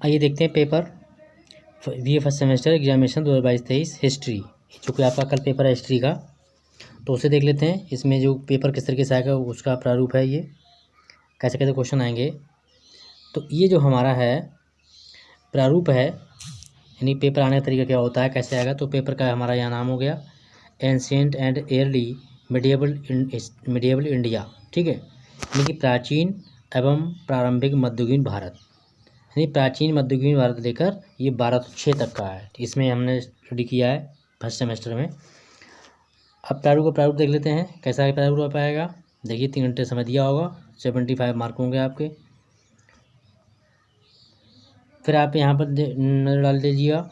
आइए देखते हैं paper BA first semester examination 2022-23 history, जो कि आपका कल पेपर है हिस्ट्री का, तो उसे देख लेते हैं। इसमें जो पेपर किस तरीके से आएगा उसका प्रारूप है, ये कैसे कैसे क्वेश्चन आएंगे। तो ये जो हमारा है प्रारूप है, यानी पेपर आने का तरीका क्या होता है, कैसे आएगा। तो पेपर का हमारा यहाँ नाम हो गया ancient and early medieval India, ठीक है, यानी कि प्राचीन एवं प्रारंभिक मध्ययुगीन भारत, यानी प्राचीन मध्ययुगीन भारत लेकर ये 1206 तक का है। इसमें हमने स्टडी किया है फर्स्ट सेमेस्टर में। अब प्रारूप देख लेते हैं कैसा प्रारूप आएगा। देखिए 3 घंटे समय दिया होगा, 75 मार्क होंगे आपके। फिर आप यहाँ पर नज़र डाल दीजिएगा।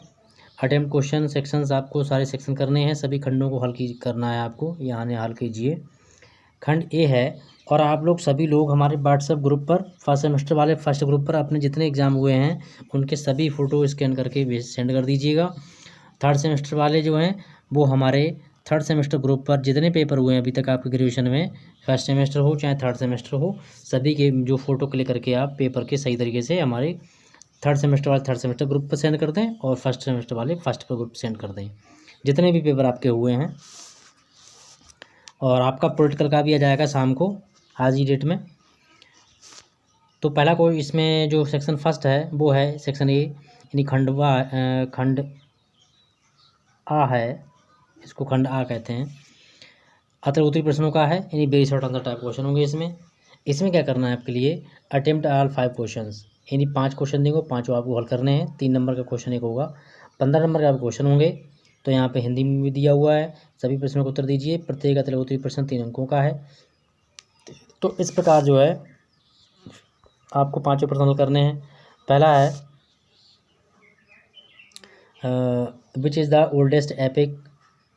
अटेम्प्ट क्वेश्चन सेक्शंस, आपको सारे सेक्शन करने हैं, सभी खंडों को हल करना है आपको। यहाँ ने हल कीजिए। खंड ए है, और आप लोग सभी लोग हमारे व्हाट्सएप ग्रुप पर फर्स्ट सेमेस्टर वाले फर्स्ट ग्रुप पर अपने जितने एग्ज़ाम हुए हैं उनके सभी फ़ोटो स्कैन करके सेंड कर दीजिएगा। थर्ड सेमेस्टर वाले जो हैं वो हमारे थर्ड सेमेस्टर ग्रुप पर जितने पेपर हुए हैं अभी तक आपके ग्रेजुएशन में, फर्स्ट सेमेस्टर हो चाहे थर्ड सेमेस्टर हो, सभी के जो फ़ोटो क्लिक करके आप पेपर के सही तरीके से हमारे थर्ड सेमेस्टर वाले थर्ड सेमेस्टर ग्रुप पर सेंड कर दें, और फर्स्ट सेमेस्टर वाले फर्स्ट पर ग्रुप सेंड कर दें, जितने भी पेपर आपके हुए हैं। और आपका पॉलिटिकल का भी आ जाएगा शाम को, आज ही डेट में। तो पहला कोई इसमें जो सेक्शन फर्स्ट है वो है सेक्शन ए, यानी खंड आ है, इसको खंड आ कहते हैं। अतः उत्तरी प्रश्नों का है, यानी very short answer type question होंगे इसमें क्या करना है आपके लिए, अटेम्प्ट ऑल 5 क्वेश्चंस, यानी 5 क्वेश्चन देंगे, 5 आपको हल करने हैं। 3 नंबर का क्वेश्चन एक होगा, 15 नंबर का क्वेश्चन होंगे। तो यहाँ पे हिंदी में भी दिया हुआ है, सभी प्रश्नों को उत्तर दीजिए। प्रत्येक अतः उत्तरी प्रश्न 3 अंकों का है। तो इस प्रकार जो है आपको 5 प्रश्न हल करने हैं। पहला है which is the oldest epic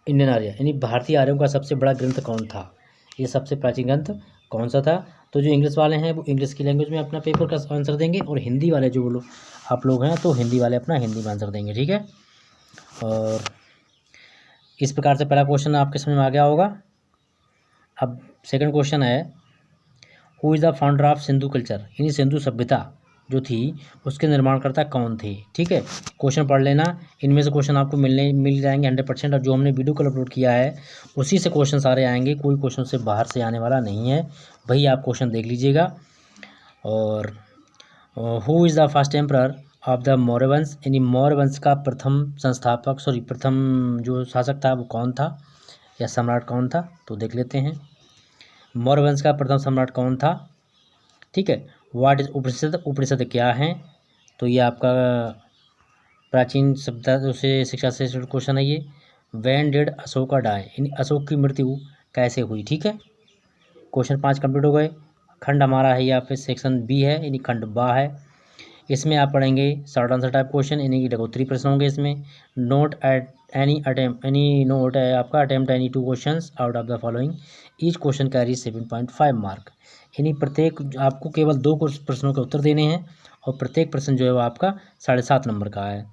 Indian Arya, यानी भारतीय आर्यों का सबसे बड़ा ग्रंथ कौन था, ये सबसे प्राचीन ग्रंथ कौन सा था। तो जो इंग्लिश वाले हैं वो इंग्लिश की लैंग्वेज में अपना पेपर का आंसर देंगे, और हिंदी वाले जो लोग आप लोग हैं तो हिंदी वाले अपना हिंदी में आंसर देंगे, ठीक है। और इस प्रकार से पहला क्वेश्चन आपके समझ में आ गया होगा। अब सेकंड क्वेश्चन है who is the founder of Sindhu culture, यानी सिंधु सभ्यता जो थी उसके निर्माणकर्ता कौन थे, ठीक है। क्वेश्चन पढ़ लेना, इनमें से क्वेश्चन आपको मिल जाएंगे 100%। और जो हमने वीडियो कल अपलोड किया है उसी से क्वेश्चन सारे आएंगे, कोई क्वेश्चन से बाहर से आने वाला नहीं है, वही आप क्वेश्चन देख लीजिएगा। और who is the first emperor of the Maurya वंश, यानी मौर्य वंश का प्रथम जो शासक था वो कौन था, या सम्राट कौन था, तो देख लेते हैं। मौर्य वंश का प्रथम सम्राट कौन था, ठीक है। व्हाट इज उपनिषद क्या हैं, तो ये आपका प्राचीन सभ्यता से शिक्षा से क्वेश्चन है ये। व्हेन डिड अशोका डाई, यानी अशोक की मृत्यु कैसे हुई, ठीक है। क्वेश्चन 5 कंप्लीट हो गए। खंड हमारा है यहाँ पे सेक्शन बी है, यानी खंड बा है। इसमें आप पढ़ेंगे शॉर्ट आंसर टाइप क्वेश्चन, यानी कि लघुत्तरी प्रश्न होंगे इसमें। नोट एट नोट है आपका attempt any 2 questions out of the following, each question carry 7.5 mark, यानी प्रत्येक आपको केवल 2 प्रश्नों के उत्तर देने हैं, और प्रत्येक प्रश्न जो है वो आपका 7.5 नंबर का है।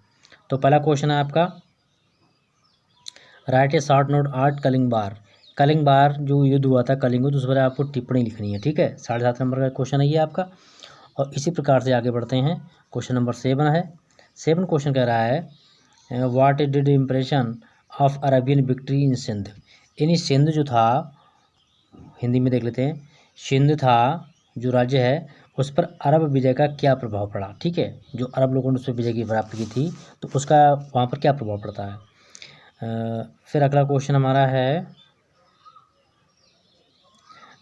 तो पहला क्वेश्चन है आपका राइट ए शॉर्ट नोट आर्ट कलिंग बार जो युद्ध हुआ था कलिंग युद्ध, उस पर आपको टिप्पणी लिखनी है, ठीक है। 7.5 नंबर का क्वेश्चन है ये आपका। और इसी प्रकार से आगे बढ़ते हैं। क्वेश्चन नंबर 7 है। 7 क्वेश्चन कह रहा है what did impression of Arabian victory in Sindh, यानी सिंध जो था, हिंदी में देख लेते हैं, सिंध था जो राज्य है उस पर अरब विजय का क्या प्रभाव पड़ा, ठीक है। जो अरब लोगों ने उस पर विजय की प्राप्त की थी तो उसका वहाँ पर क्या प्रभाव पड़ता है। फिर अगला क्वेश्चन हमारा है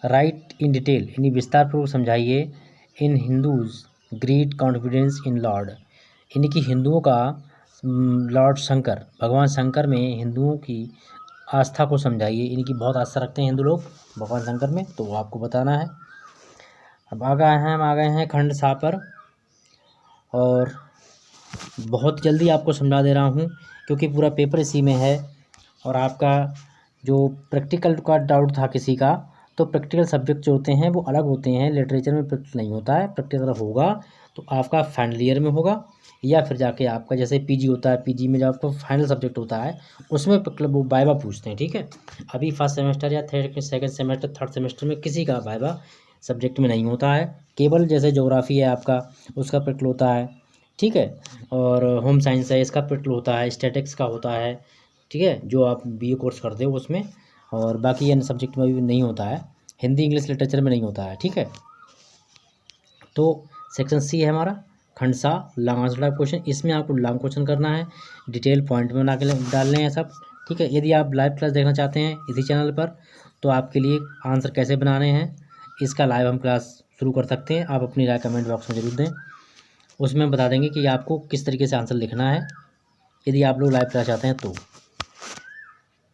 राइट इन डिटेल, यानी विस्तार पूर्वक समझाइए in Hindus great confidence in Lord, यानी कि हिंदुओं का लॉर्ड शंकर, भगवान शंकर में हिंदुओं की आस्था को समझाइए, यानी कि बहुत आस्था रखते हैं हिंदू लोग भगवान शंकर में, तो वो आपको बताना है। अब हम आ गए हैं खंड सा पर, और बहुत जल्दी आपको समझा दे रहा हूँ क्योंकि पूरा पेपर इसी में है। और आपका जो प्रैक्टिकल का डाउट था किसी का, तो प्रैक्टिकल सब्जेक्ट जो होते हैं वो अलग होते हैं, लिटरेचर में प्रैक्टिकल नहीं होता है। प्रैक्टिकल होगा तो आपका फाइनल ईयर में होगा, या फिर जाके आपका जैसे पीजी होता है, पीजी में जो आपका फाइनल सब्जेक्ट होता है उसमें वो वाइवा पूछते हैं, ठीक है। अभी फर्स्ट सेमेस्टर या सेकंड सेमेस्टर थर्ड सेमेस्टर में किसी का वाइवा सब्जेक्ट में नहीं होता है, केवल जैसे ज्योग्राफी है आपका उसका प्रैक्टिकल होता है, ठीक है। और होम साइंस है, इसका प्रैक्टिकल होता है, स्टैटिक्स का होता है, ठीक है, जो आप बीए कोर्स करते हो उसमें। और बाकी अन्य सब्जेक्ट में भी नहीं होता है, हिंदी इंग्लिश लिटरेचर में नहीं होता है, ठीक है। तो सेक्शन सी है हमारा खंड सा लॉन्ग आंसर टाइप क्वेश्चन। इसमें आपको लॉन्ग क्वेश्चन करना है, डिटेल पॉइंट में बना के डालने हैं सब, ठीक है। यदि आप लाइव क्लास देखना चाहते हैं इसी चैनल पर, तो आपके लिए आंसर कैसे बनाने हैं इसका लाइव हम क्लास शुरू कर सकते हैं। आप अपनी राय कमेंट बॉक्स में जरूर दें, उसमें बता देंगे कि आपको किस तरीके से आंसर लिखना है, यदि आप लोग लाइव क्लास चाहते हैं तो।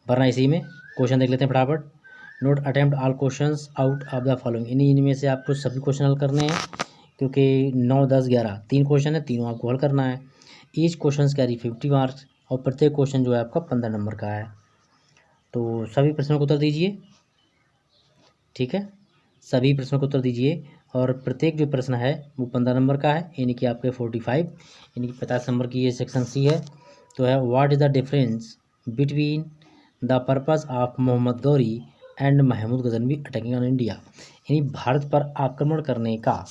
वरना इसी में क्वेश्चन देख लेते हैं फटाफट। Note attempt all questions out of the following, इन्हीं में से आपको सभी क्वेश्चन हल करने हैं, क्योंकि 9, 10, 11 तीन क्वेश्चन है, तीनों आपको हल करना है। ईच क्वेश्चन कैरी 50 मार्क्स, और प्रत्येक क्वेश्चन जो है आपका 15 नंबर का है। तो सभी प्रश्नों को उत्तर दीजिए, ठीक है, सभी प्रश्नों को उत्तर दीजिए। और प्रत्येक जो प्रश्न है वो 15 नंबर का है, यानी कि आपके 45, यानी कि 50 नंबर की ये सेक्शन सी है। तो है what is the difference between the purpose of Mohammad Ghori and Mahmud Ghaznavi attacking on India, यानी भारत पर आक्रमण करने का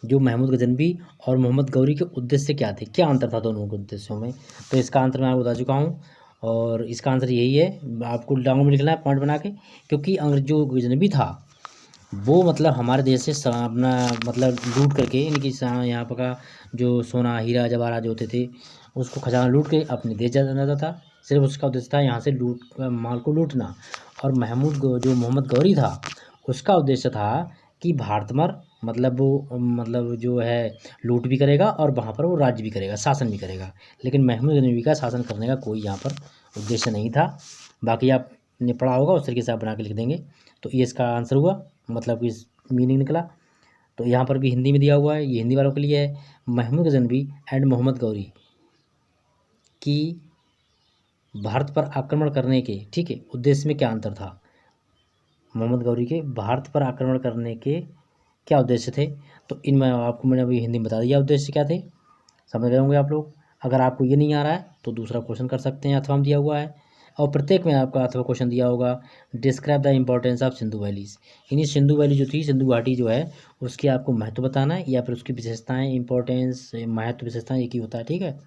जो महमूद गजनवी और मोहम्मद गौरी के उद्देश्य क्या थे, क्या अंतर था दोनों के उद्देश्यों में। तो इसका आंसर मैं आपको बता चुका हूँ, और इसका आंसर यही है, आपको लॉन्ग में लिखना है पॉइंट बना के। क्योंकि अंग्रेज जो गजनवी था वो मतलब हमारे देश से अपना मतलब लूट करके, यानी कि यहाँ पर का जो सोना हीरा जवाहरात जो होते थे उसको खजाना लूट के अपने देश जाता था। सिर्फ उसका उद्देश्य था यहाँ से लूट माल को लूटना। और जो मोहम्मद गौरी था उसका उद्देश्य था कि भारत पर मतलब वो मतलब जो है लूट भी करेगा और वहाँ पर वो राज्य भी करेगा, शासन भी करेगा। लेकिन महमूद गजनवी का शासन करने का कोई यहाँ पर उद्देश्य नहीं था। बाकी आपने पढ़ा होगा उस तरीके से आप बना के लिख देंगे। तो ये इसका आंसर हुआ, मतलब इस मीनिंग निकला। तो यहाँ पर भी हिंदी में दिया हुआ है, ये हिंदी वालों के लिए है। महमूद गजनवी एंड मोहम्मद गौरी की भारत पर आक्रमण करने के, ठीक है, उद्देश्य में क्या अंतर था। मोहम्मद गौरी के भारत पर आक्रमण करने के क्या उद्देश्य थे। तो इनमें आपको मैंने अभी हिंदी में बता दिया उद्देश्य क्या थे, समझ गए होंगे आप लोग। अगर आपको ये नहीं आ रहा है तो दूसरा क्वेश्चन कर सकते हैं, अथवा में दिया हुआ है, और प्रत्येक में आपका अथवा क्वेश्चन दिया होगा। Describe the importance of Sindhu valleys, यानी सिंधु वैली जो थी, सिंधु घाटी जो है उसकी आपको महत्व बताना है, या फिर उसकी विशेषताएं, इंपॉर्टेंस, महत्व, विशेषताएं एक ही होता है, ठीक है,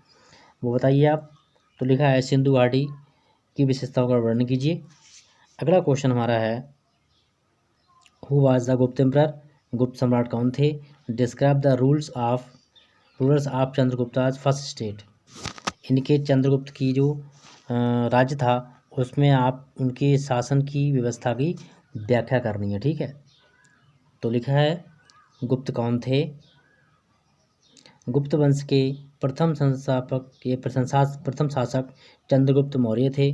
वो बताइए आप। तो लिखा है सिंधु घाटी की विशेषताओं का वर्णन कीजिए। अगला क्वेश्चन हमारा है who was the Gupta emperor, गुप्त सम्राट कौन थे। Describe the rulers of Chandragupta's first state, इनके चंद्रगुप्त की जो राज्य था उसमें आप उनके शासन की व्यवस्था की व्याख्या करनी है, ठीक है। तो लिखा है गुप्त कौन थे। गुप्त वंश के प्रथम प्रथम शासक चंद्रगुप्त मौर्य थे,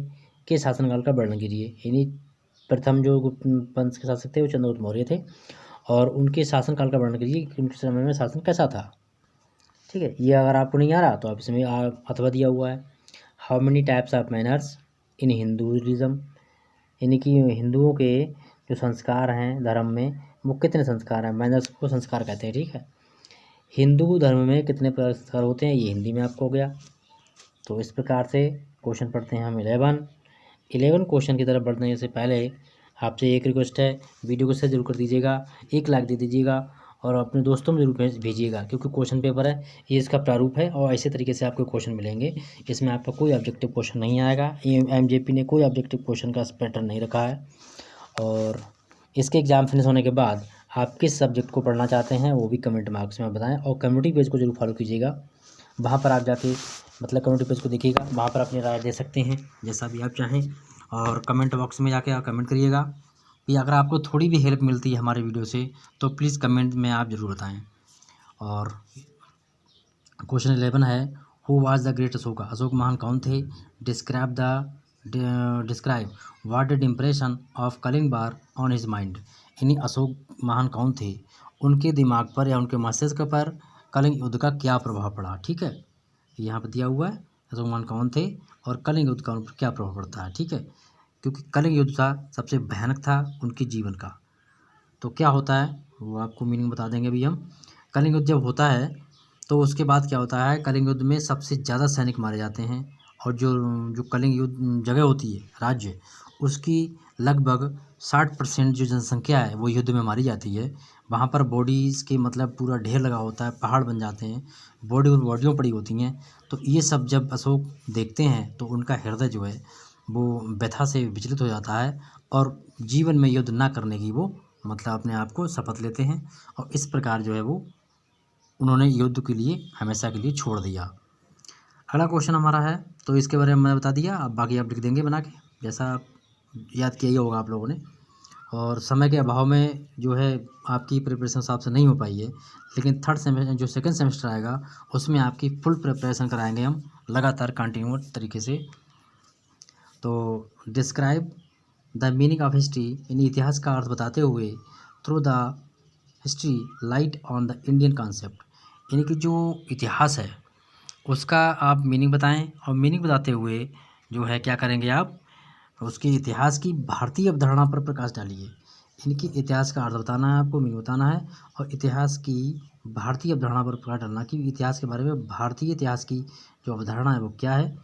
के शासनकाल का वर्णन कीजिए। यानी प्रथम जो गुप्त वंश के शासक थे वो चंद्रगुप्त मौर्य थे, और उनके शासनकाल का वर्णन कीजिए कि उनके समय में शासन कैसा था, ठीक है। ये अगर आपको नहीं आ रहा तो आप इसमें अथवा दिया हुआ है। How many types of manners in Hinduism, यानी कि हिंदुओं के जो संस्कार हैं धर्म में वो कितने संस्कार हैं, मैनर्स को संस्कार कहते हैं, ठीक है। हिंदू धर्म में कितने प्रकार के संस्कार होते हैं, ये हिंदी में आपको हो गया। तो इस प्रकार से क्वेश्चन पढ़ते हैं हम 11 क्वेश्चन की तरफ बढ़ने से पहले आपसे एक रिक्वेस्ट है, वीडियो को शेयर जरूर कर दीजिएगा, एक लाइक दे दीजिएगा, और अपने दोस्तों में जरूर भेजिएगा, क्योंकि क्वेश्चन पेपर है ये इसका प्रारूप है, और ऐसे तरीके से आपको क्वेश्चन मिलेंगे। इसमें आपका कोई ऑब्जेक्टिव क्वेश्चन नहीं आएगा, एमजेपी ने कोई ऑब्जेक्टिव क्वेश्चन का पैटर्न नहीं रखा है। और इसके एग्ज़ाम फिनिश होने के बाद आप किस सब्जेक्ट को पढ़ना चाहते हैं वो भी कमेंट बॉक्स में बताएं, और कम्युनिटी पेज को जरूर फॉलो कीजिएगा। वहाँ पर आप जाके मतलब कम्युनिटी पेज को देखिएगा, वहाँ पर अपनी राय दे सकते हैं जैसा भी आप चाहें, और कमेंट बॉक्स में जाके आप कमेंट करिएगा कि अगर आपको थोड़ी भी हेल्प मिलती है हमारे वीडियो से तो प्लीज़ कमेंट में आप ज़रूर बताएं। और क्वेश्चन 11 है who was the great Ashoka, Ashok महान कौन थे। Describe what did impression of Kalinga war on his mind, यानी अशोक महान कौन थे, उनके दिमाग पर या उनके मस्तिष्क पर कलिंग युद्ध का क्या प्रभाव पड़ा, ठीक है। यहाँ पर दिया हुआ है अशोक महान कौन थे और कलिंग युद्ध का उन पर क्या प्रभाव पड़ता है, ठीक है। क्योंकि कलिंग युद्ध था सबसे भयानक था उनके जीवन का। तो क्या होता है वो आपको मीनिंग बता देंगे अभी हम। कलिंग युद्ध जब होता है तो उसके बाद क्या होता है, कलिंग युद्ध में सबसे ज़्यादा सैनिक मारे जाते हैं, और जो कलिंग युद्ध जगह होती है राज्य, उसकी लगभग 60% जो जनसंख्या है वो युद्ध में मारी जाती है। वहाँ पर बॉडीज़ के मतलब पूरा ढेर लगा होता है, पहाड़ बन जाते हैं, बॉडियों पड़ी होती हैं। तो ये सब जब अशोक देखते हैं तो उनका हृदय जो है वो व्यथा से विचलित हो जाता है और जीवन में युद्ध ना करने की वो मतलब अपने आप को शपथ लेते हैं और इस प्रकार जो है वो उन्होंने युद्ध के लिए हमेशा के लिए छोड़ दिया। अगला क्वेश्चन हमारा है, तो इसके बारे में मैंने बता दिया, अब बाकी आप लिख देंगे बना के, जैसा आप याद किया ही होगा आप लोगों ने। और समय के अभाव में जो है आपकी प्रिपरेशन हिसाब से नहीं हो पाई है, लेकिन थर्ड सेमेस्टर जो सेकंड सेमेस्टर आएगा उसमें आपकी फुल प्रिपरेशन कराएंगे हम लगातार कंटिन्यू तरीके से। तो describe the meaning of history, यानी इतिहास का अर्थ बताते हुए through the history light on the Indian concept, यानी कि जो इतिहास है उसका आप मीनिंग बताएं और मीनिंग बताते हुए जो है क्या करेंगे आप उसके इतिहास की भारतीय अवधारणा पर प्रकाश डालिए। इनकी इतिहास का अर्थ बताना है आपको, मीनिंग बताना है और इतिहास की भारतीय अवधारणा पर प्रकाश डालना कि इतिहास के बारे में भारतीय इतिहास की जो अवधारणा है वो क्या है।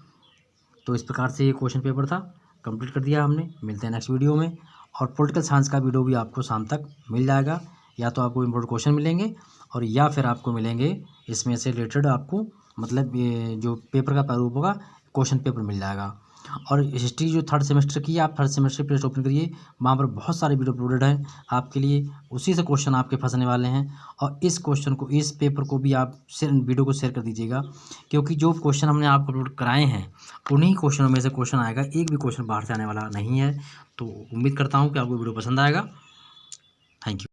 तो इस प्रकार से ये क्वेश्चन पेपर था, कंप्लीट कर दिया हमने। मिलते हैं नेक्स्ट वीडियो में और पॉलिटिकल साइंस का वीडियो भी आपको शाम तक मिल जाएगा। या तो आपको इम्पोर्टेंट क्वेश्चन मिलेंगे और या फिर आपको मिलेंगे इसमें से रिलेटेड आपको मतलब ये जो पेपर का प्रारूप होगा क्वेश्चन पेपर मिल जाएगा। और हिस्ट्री जो थर्ड सेमेस्टर की है, आप थर्ड सेमेस्टर प्लेलिस्ट ओपन करिए, वहाँ पर बहुत सारे वीडियो अपलोडेड हैं आपके लिए, उसी से क्वेश्चन आपके फंसने वाले हैं। और इस क्वेश्चन को, इस पेपर को भी आप वीडियो को शेयर कर दीजिएगा, क्योंकि जो क्वेश्चन हमने आपको अपलोड कराए हैं उन्हीं क्वेश्चनों में से क्वेश्चन आएगा, एक भी क्वेश्चन बाहर से आने वाला नहीं है। तो उम्मीद करता हूँ कि आपको वीडियो पसंद आएगा। Thank you.